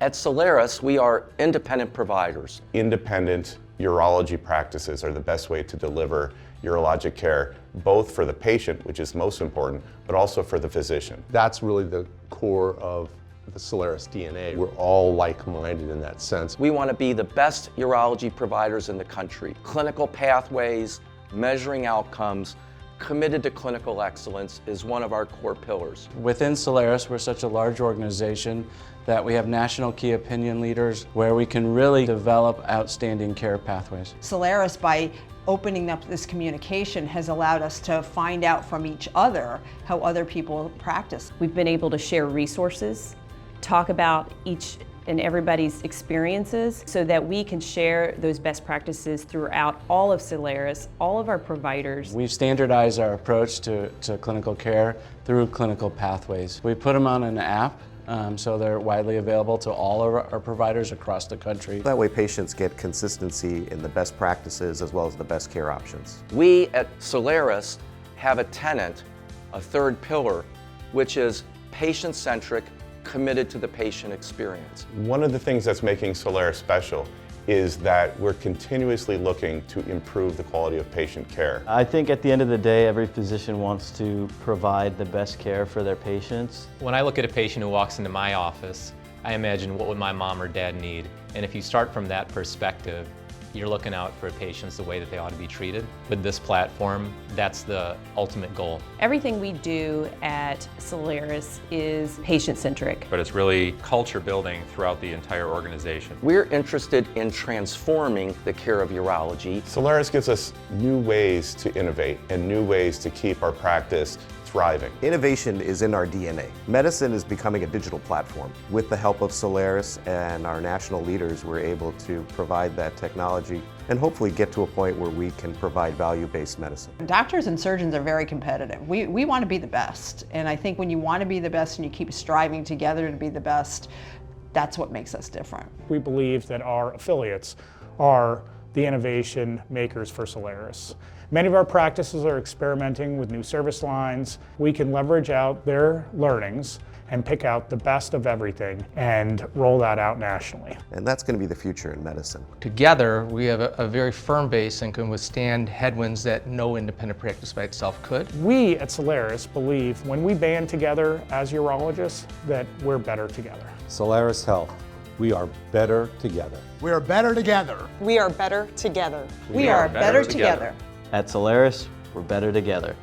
At Solaris, we are independent providers. Independent urology practices are the best way to deliver urologic care, both for the patient, which is most important, but also for the physician. That's really the core of the Solaris DNA. We're all like-minded in that sense. We want to be the best urology providers in the country. Clinical pathways, measuring outcomes, committed to clinical excellence is one of our core pillars. Within Solaris, we're such a large organization that we have national key opinion leaders where we can really develop outstanding care pathways. Solaris, by opening up this communication, has allowed us to find out from each other how other people practice. We've been able to share resources, talk about each and everybody's experiences so that we can share those best practices throughout all of Solaris, all of our providers. We've standardized our approach to clinical care through clinical pathways. We put them on an app so they're widely available to all of our providers across the country. That way patients get consistency in the best practices as well as the best care options. We at Solaris have a tenet, a third pillar, which is patient-centric, committed to the patient experience. One of the things that's making Solaris special is that we're continuously looking to improve the quality of patient care. I think at the end of the day, every physician wants to provide the best care for their patients. When I look at a patient who walks into my office, I imagine what would my mom or dad need. And if you start from that perspective, you're looking out for patients the way that they ought to be treated. With this platform, that's the ultimate goal. Everything we do at Solaris is patient-centric. But it's really culture building throughout the entire organization. We're interested in transforming the care of urology. Solaris gives us new ways to innovate and new ways to keep our practice thriving. Innovation is in our DNA. Medicine is becoming a digital platform. With the help of Solaris and our national leaders, we're able to provide that technology and hopefully get to a point where we can provide value-based medicine. Doctors and surgeons are very competitive. We want to be the best, and I think when you want to be the best and you keep striving together to be the best, that's what makes us different. We believe that our affiliates are the innovation makers for Solaris. Many of our practices are experimenting with new service lines. We can leverage out their learnings and pick out the best of everything and roll that out nationally. And that's going to be the future in medicine. Together, we have a very firm base and can withstand headwinds that no independent practice by itself could. We at Solaris believe when we band together as urologists that we're better together. Solaris Health. We are better together. We are better together. We are better together. We are better together. At Solaris, we're better together.